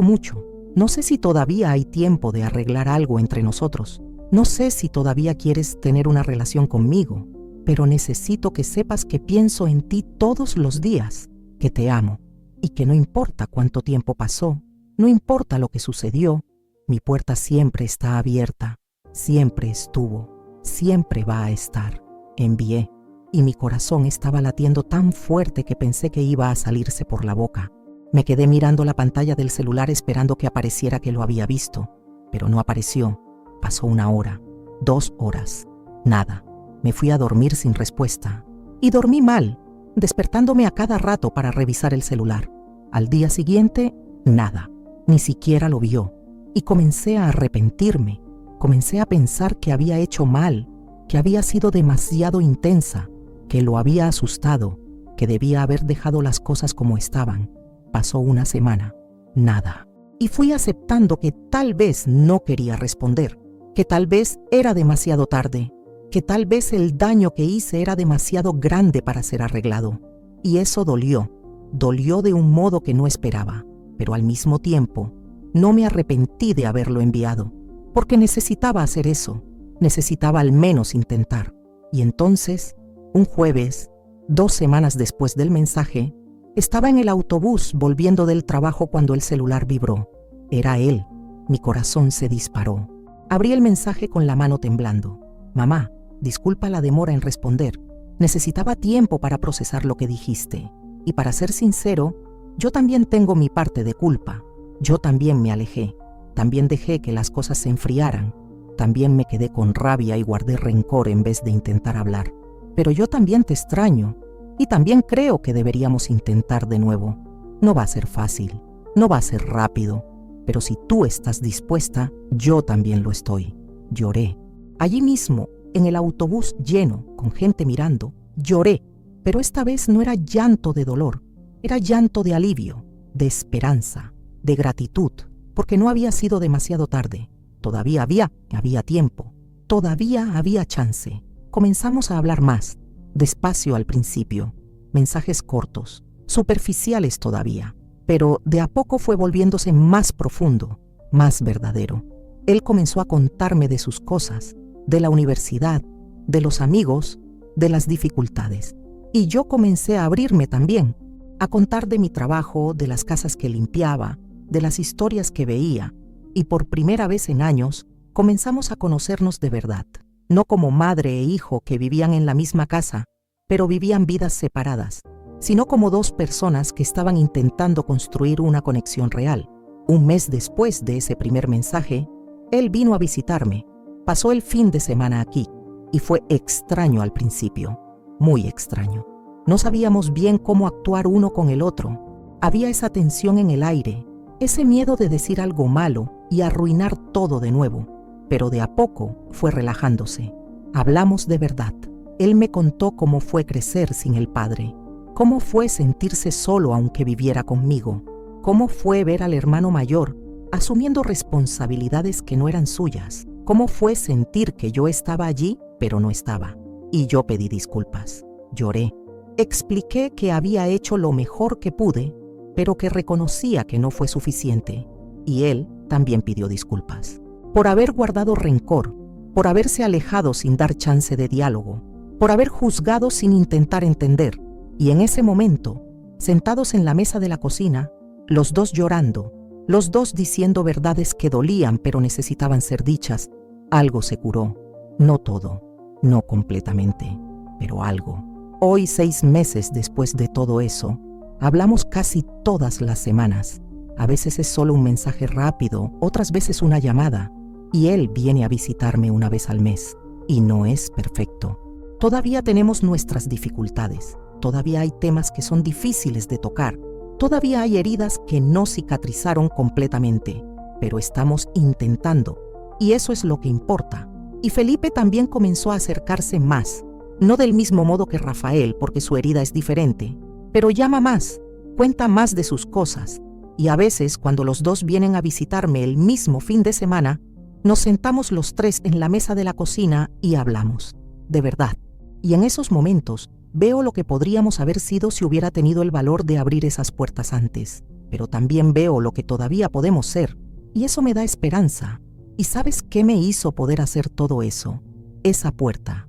mucho. No sé si todavía hay tiempo de arreglar algo entre nosotros. No sé si todavía quieres tener una relación conmigo, pero necesito que sepas que pienso en ti todos los días, que te amo y que no importa cuánto tiempo pasó, no importa lo que sucedió, mi puerta siempre está abierta, siempre estuvo, siempre va a estar. Envié, y mi corazón estaba latiendo tan fuerte que pensé que iba a salirse por la boca. Me quedé mirando la pantalla del celular esperando que apareciera que lo había visto, pero no apareció. Pasó 1 hora, 2 horas, nada. Me fui a dormir sin respuesta. Y dormí mal, despertándome a cada rato para revisar el celular. Al día siguiente, nada. Ni siquiera lo vio. Y comencé a arrepentirme. Comencé a pensar que había hecho mal, que había sido demasiado intensa, que lo había asustado, que debía haber dejado las cosas como estaban. Pasó 1 semana, nada. Y fui aceptando que tal vez no quería responder, que tal vez era demasiado tarde, que tal vez el daño que hice era demasiado grande para ser arreglado. Y eso dolió. Dolió de un modo que no esperaba, pero al mismo tiempo no me arrepentí de haberlo enviado, porque necesitaba hacer eso, necesitaba al menos intentar. Y entonces, un jueves, 2 semanas después del mensaje, estaba en el autobús volviendo del trabajo cuando el celular vibró. Era él. Mi corazón se disparó. Abrí el mensaje con la mano temblando. Mamá, disculpa la demora en responder. Necesitaba tiempo para procesar lo que dijiste. Y para ser sincero, yo también tengo mi parte de culpa. Yo también me alejé. También dejé que las cosas se enfriaran. También me quedé con rabia y guardé rencor en vez de intentar hablar. Pero yo también te extraño. Y también creo que deberíamos intentar de nuevo. No va a ser fácil. No va a ser rápido. Pero si tú estás dispuesta, yo también lo estoy. Lloré. Allí mismo, en el autobús lleno, con gente mirando, lloré. Pero esta vez no era llanto de dolor, era llanto de alivio, de esperanza, de gratitud, porque no había sido demasiado tarde. Todavía había tiempo, todavía había chance. Comenzamos a hablar más, despacio al principio, mensajes cortos, superficiales todavía, pero de a poco fue volviéndose más profundo, más verdadero. Él comenzó a contarme de sus cosas, de la universidad, de los amigos, de las dificultades. Y yo comencé a abrirme también, a contar de mi trabajo, de las casas que limpiaba, de las historias que veía, y por primera vez en años comenzamos a conocernos de verdad, no como madre e hijo que vivían en la misma casa, pero vivían vidas separadas, sino como 2 personas que estaban intentando construir una conexión real. Un mes después de ese primer mensaje, él vino a visitarme, pasó el fin de semana aquí, y fue extraño al principio. Muy extraño. No sabíamos bien cómo actuar uno con el otro. Había esa tensión en el aire, ese miedo de decir algo malo y arruinar todo de nuevo. Pero de a poco fue relajándose. Hablamos de verdad. Él me contó cómo fue crecer sin el padre, cómo fue sentirse solo aunque viviera conmigo, cómo fue ver al hermano mayor asumiendo responsabilidades que no eran suyas, cómo fue sentir que yo estaba allí pero no estaba. Y yo pedí disculpas, lloré, expliqué que había hecho lo mejor que pude, pero que reconocía que no fue suficiente. Y él también pidió disculpas, por haber guardado rencor, por haberse alejado sin dar chance de diálogo, por haber juzgado sin intentar entender. Y en ese momento, sentados en la mesa de la cocina, los 2 llorando, los 2 diciendo verdades que dolían pero necesitaban ser dichas, algo se curó, no todo. No completamente, pero algo. Hoy, 6 meses después de todo eso, hablamos casi todas las semanas. A veces es solo un mensaje rápido, otras veces una llamada, y él viene a visitarme una vez al mes. Y no es perfecto. Todavía tenemos nuestras dificultades, todavía hay temas que son difíciles de tocar, todavía hay heridas que no cicatrizaron completamente, pero estamos intentando, y eso es lo que importa. Y Felipe también comenzó a acercarse más, no del mismo modo que Rafael, porque su herida es diferente, pero llama más, cuenta más de sus cosas, y a veces cuando los 2 vienen a visitarme el mismo fin de semana, nos sentamos los 3 en la mesa de la cocina y hablamos, de verdad. Y en esos momentos veo lo que podríamos haber sido si hubiera tenido el valor de abrir esas puertas antes, pero también veo lo que todavía podemos ser, y eso me da esperanza. ¿Y sabes qué me hizo poder hacer todo eso? Esa puerta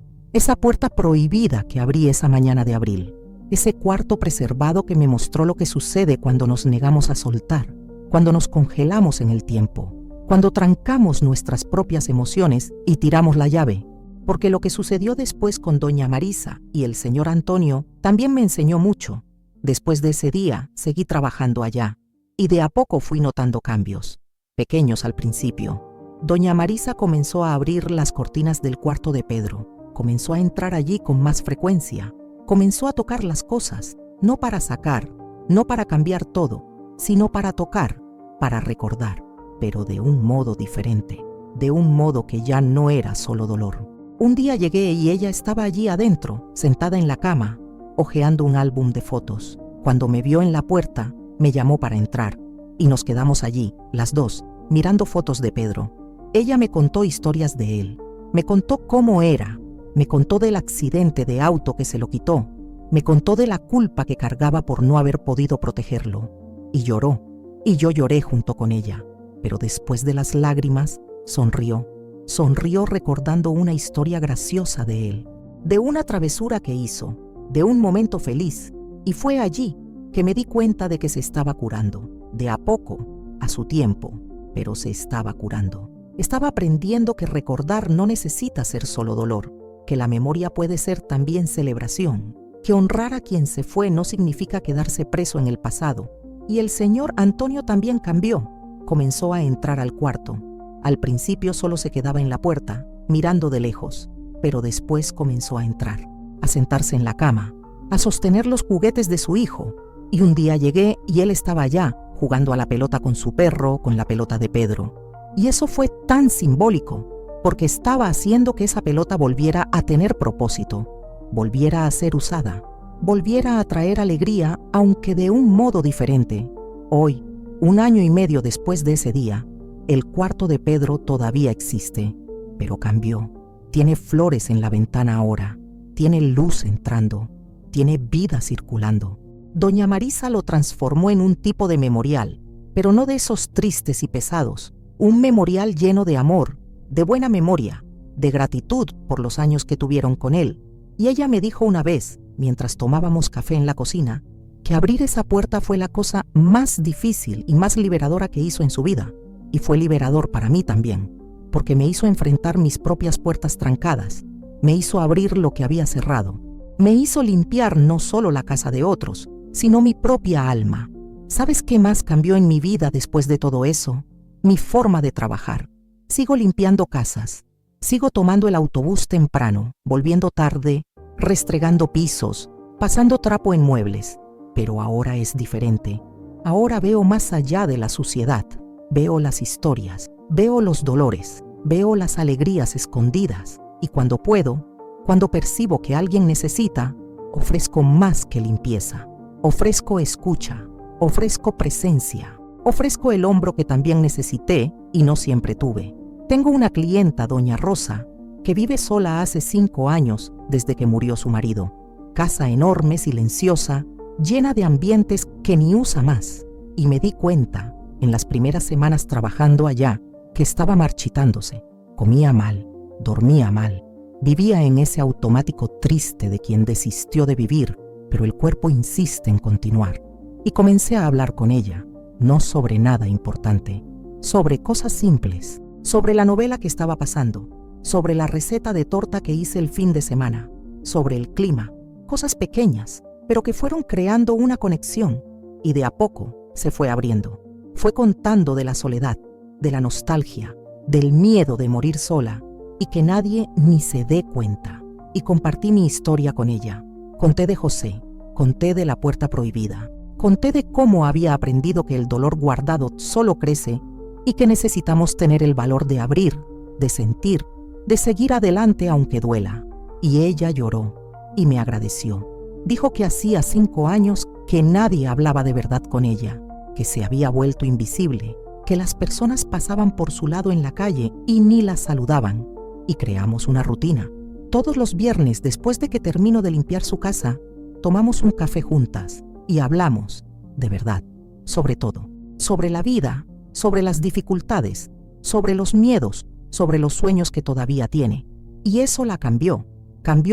prohibida que abrí esa mañana de abril, ese cuarto preservado que me mostró lo que sucede cuando nos negamos a soltar, cuando nos congelamos en el tiempo, cuando trancamos nuestras propias emociones y tiramos la llave. Porque lo que sucedió después con doña Marisa y el señor Antonio también me enseñó mucho. Después de ese día seguí trabajando allá y de a poco fui notando cambios, pequeños al principio. Doña Marisa comenzó a abrir las cortinas del cuarto de Pedro, comenzó a entrar allí con más frecuencia, comenzó a tocar las cosas, no para sacar, no para cambiar todo, sino para tocar, para recordar, pero de un modo diferente, de un modo que ya no era solo dolor. Un día llegué y ella estaba allí adentro, sentada en la cama, hojeando un álbum de fotos. Cuando me vio en la puerta, me llamó para entrar, y nos quedamos allí, las 2, mirando fotos de Pedro. Ella me contó historias de él, me contó cómo era, me contó del accidente de auto que se lo quitó, Me contó de la culpa que cargaba por no haber podido protegerlo. Y lloró, y yo lloré junto con ella. Pero después de las lágrimas, sonrió. Sonrió recordando una historia graciosa de él, de una travesura que hizo, de un momento feliz. Y fue allí que me di cuenta de que se estaba curando, de a poco, a su tiempo, pero se estaba curando. Estaba aprendiendo que recordar no necesita ser solo dolor, que la memoria puede ser también celebración, que honrar a quien se fue no significa quedarse preso en el pasado. Y el señor Antonio también cambió. Comenzó a entrar al cuarto. Al principio solo se quedaba en la puerta, mirando de lejos, pero después comenzó a entrar, a sentarse en la cama, a sostener los juguetes de su hijo. Y un día llegué y él estaba allá, jugando a la pelota con su perro, con la pelota de Pedro. Y eso fue tan simbólico, porque estaba haciendo que esa pelota volviera a tener propósito, volviera a ser usada, volviera a traer alegría, aunque de un modo diferente. Hoy, 1 año y medio después de ese día, el cuarto de Pedro todavía existe, pero cambió. Tiene flores en la ventana ahora, tiene luz entrando, tiene vida circulando. Doña Marisa lo transformó en un tipo de memorial, pero no de esos tristes y pesados, un memorial lleno de amor, de buena memoria, de gratitud por los años que tuvieron con él. Y ella me dijo una vez, mientras tomábamos café en la cocina, que abrir esa puerta fue la cosa más difícil y más liberadora que hizo en su vida. Y fue liberador para mí también, porque me hizo enfrentar mis propias puertas trancadas, me hizo abrir lo que había cerrado, me hizo limpiar no solo la casa de otros, sino mi propia alma. ¿Sabes qué más cambió en mi vida después de todo eso? Mi forma de trabajar. Sigo limpiando casas, sigo tomando el autobús temprano, volviendo tarde, restregando pisos, pasando trapo en muebles, pero ahora es diferente. Ahora veo más allá de la suciedad. Veo las historias, veo los dolores, veo las alegrías escondidas y cuando puedo, cuando percibo que alguien necesita, ofrezco más que limpieza. Ofrezco escucha, ofrezco presencia, ofrezco el hombro que también necesité y no siempre tuve. Tengo una clienta, doña Rosa, que vive sola hace 5 años desde que murió su marido. Casa enorme, silenciosa, llena de ambientes que ni usa más. Y me di cuenta, en las primeras semanas trabajando allá, que estaba marchitándose. Comía mal, dormía mal, vivía en ese automático triste de quien desistió de vivir, pero el cuerpo insiste en continuar. Y comencé a hablar con ella, no sobre nada importante, sobre cosas simples, sobre la novela que estaba pasando, sobre la receta de torta que hice el fin de semana, sobre el clima, cosas pequeñas, pero que fueron creando una conexión, y de a poco se fue abriendo. Fue contando de la soledad, de la nostalgia, del miedo de morir sola y que nadie ni se dé cuenta. Y compartí mi historia con ella. Conté de José, conté de la puerta prohibida, conté de cómo había aprendido que el dolor guardado solo crece y que necesitamos tener el valor de abrir, de sentir, de seguir adelante aunque duela. Y ella lloró y me agradeció. Dijo que hacía 5 años que nadie hablaba de verdad con ella, que se había vuelto invisible, que las personas pasaban por su lado en la calle y ni la saludaban. Y creamos una rutina. Todos los viernes, después de que termino de limpiar su casa, tomamos un café juntas y hablamos, de verdad, sobre todo, sobre la vida, sobre las dificultades, sobre los miedos, sobre los sueños que todavía tiene. Y eso la cambió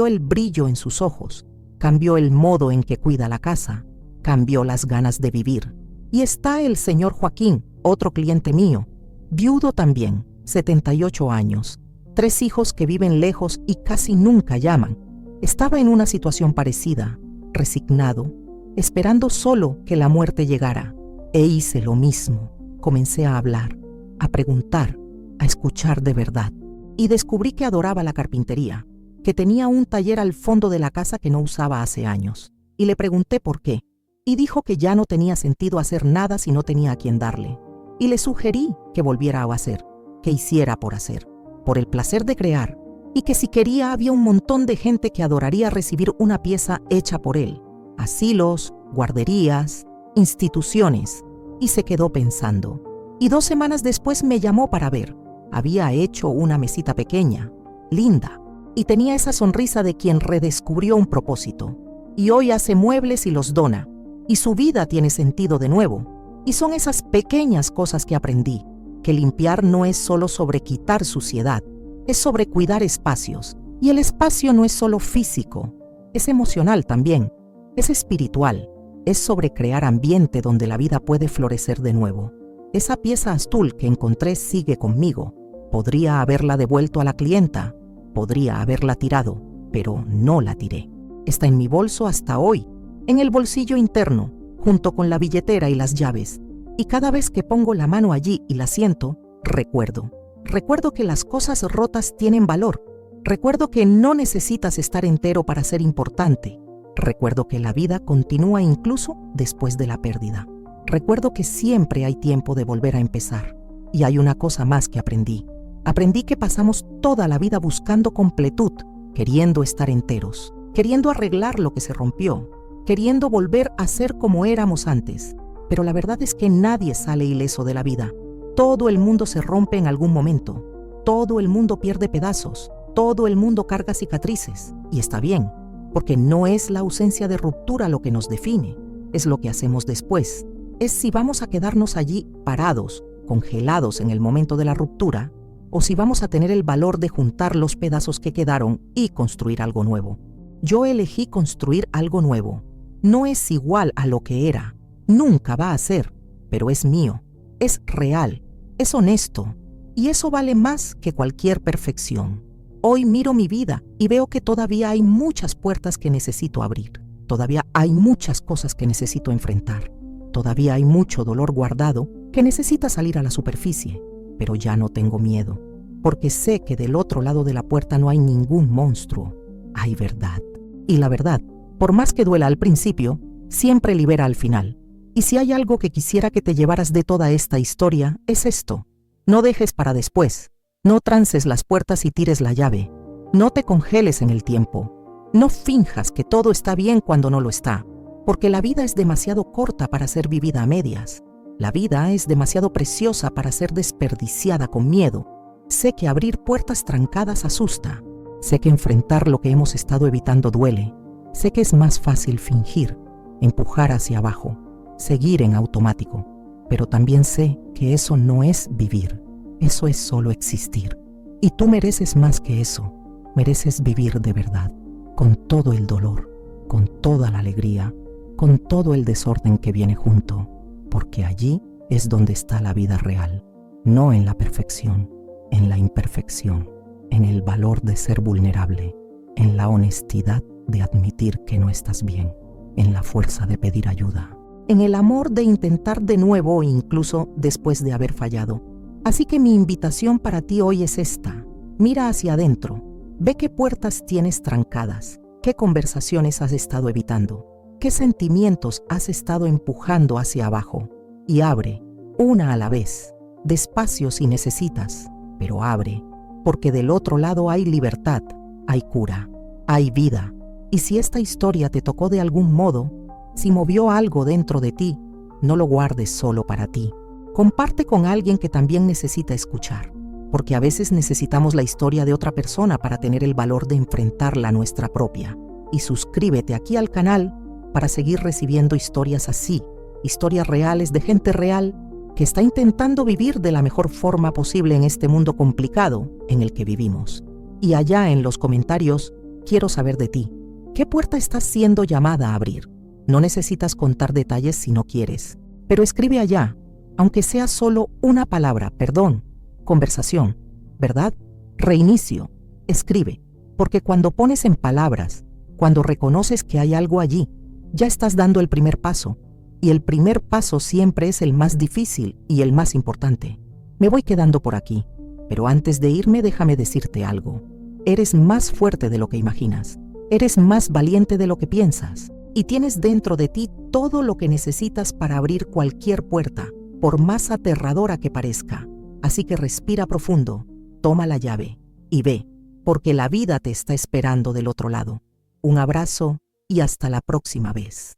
el brillo en sus ojos, cambió el modo en que cuida la casa, cambió las ganas de vivir. Y está el señor Joaquín, otro cliente mío, viudo también, 78 años, 3 hijos que viven lejos y casi nunca llaman. Estaba en una situación parecida, resignado, esperando solo que la muerte llegara. E hice lo mismo. Comencé a hablar, a preguntar, a escuchar de verdad. Y descubrí que adoraba la carpintería, que tenía un taller al fondo de la casa que no usaba hace años. Y le pregunté por qué. Y dijo que ya no tenía sentido hacer nada si no tenía a quien darle. Y le sugerí que volviera a hacer, que hiciera por hacer, por el placer de crear, y que si quería había un montón de gente que adoraría recibir una pieza hecha por él. Asilos, guarderías, instituciones. Y se quedó pensando. Y 2 semanas después me llamó para ver. Había hecho una mesita pequeña, linda, y tenía esa sonrisa de quien redescubrió un propósito. y hoy hace muebles y los dona, y su vida tiene sentido de nuevo. Y son esas pequeñas cosas que aprendí, que limpiar no es solo sobre quitar suciedad, es sobre cuidar espacios. Y el espacio no es solo físico, es emocional también, es espiritual, es sobre crear ambiente donde la vida puede florecer de nuevo. Esa pieza azul que encontré sigue conmigo. Podría haberla devuelto a la clienta, podría haberla tirado, pero no la tiré. Está en mi bolso hasta hoy, en el bolsillo interno, junto con la billetera y las llaves. Y cada vez que pongo la mano allí y la siento, recuerdo que las cosas rotas tienen valor. Recuerdo que no necesitas estar entero para ser importante. Recuerdo que la vida continúa incluso después de la pérdida. Recuerdo que siempre hay tiempo de volver a empezar. Y hay una cosa más que aprendí. Aprendí que pasamos toda la vida buscando completud, queriendo estar enteros, queriendo arreglar lo que se rompió, queriendo volver a ser como éramos antes. Pero la verdad es que nadie sale ileso de la vida. Todo el mundo se rompe en algún momento. Todo el mundo pierde pedazos. Todo el mundo carga cicatrices. Y está bien, porque no es la ausencia de ruptura lo que nos define. Es lo que hacemos después. Es si vamos a quedarnos allí parados, congelados en el momento de la ruptura, o si vamos a tener el valor de juntar los pedazos que quedaron y construir algo nuevo. Yo elegí construir algo nuevo. No es igual a lo que era. Nunca va a ser, pero es mío. Es real. Es honesto. Y eso vale más que cualquier perfección. Hoy miro mi vida y veo que todavía hay muchas puertas que necesito abrir. Todavía hay muchas cosas que necesito enfrentar. Todavía hay mucho dolor guardado que necesita salir a la superficie. Pero ya no tengo miedo, porque sé que del otro lado de la puerta no hay ningún monstruo. Hay verdad. Y la verdad, por más que duela al principio, siempre libera al final. Y si hay algo que quisiera que te llevaras de toda esta historia, es esto. No dejes para después. No trances las puertas y tires la llave. No te congeles en el tiempo. No finjas que todo está bien cuando no lo está, porque la vida es demasiado corta para ser vivida a medias. La vida es demasiado preciosa para ser desperdiciada con miedo. Sé que abrir puertas trancadas asusta. Sé que enfrentar lo que hemos estado evitando duele. Sé que es más fácil fingir, empujar hacia abajo, seguir en automático. Pero también sé que eso no es vivir. Eso es solo existir. Y tú mereces más que eso. Mereces vivir de verdad, con todo el dolor, con toda la alegría, con todo el desorden que viene junto, porque allí es donde está la vida real, no en la perfección, en la imperfección, en el valor de ser vulnerable, en la honestidad de admitir que no estás bien, en la fuerza de pedir ayuda, en el amor de intentar de nuevo incluso después de haber fallado. Así que mi invitación para ti hoy es esta. Mira hacia adentro, ve qué puertas tienes trancadas, qué conversaciones has estado evitando, qué sentimientos has estado empujando hacia abajo, y abre, una a la vez, despacio si necesitas, pero abre, porque del otro lado hay libertad, hay cura, hay vida. Y si esta historia te tocó de algún modo, si movió algo dentro de ti, no lo guardes solo para ti. Comparte con alguien que también necesita escuchar, porque a veces necesitamos la historia de otra persona para tener el valor de enfrentar la nuestra propia. Y suscríbete aquí al canal para seguir recibiendo historias así, historias reales de gente real que está intentando vivir de la mejor forma posible en este mundo complicado en el que vivimos. Y allá en los comentarios quiero saber de ti. ¿Qué puerta estás siendo llamada a abrir? No necesitas contar detalles si no quieres, pero escribe allá, aunque sea solo una palabra, perdón, conversación, ¿verdad? Reinicio, escribe, porque cuando pones en palabras, cuando reconoces que hay algo allí, ya estás dando el primer paso, y el primer paso siempre es el más difícil y el más importante. Me voy quedando por aquí, pero antes de irme déjame decirte algo. Eres más fuerte de lo que imaginas, eres más valiente de lo que piensas, y tienes dentro de ti todo lo que necesitas para abrir cualquier puerta, por más aterradora que parezca. Así que respira profundo, toma la llave y ve, porque la vida te está esperando del otro lado. Un abrazo y hasta la próxima vez.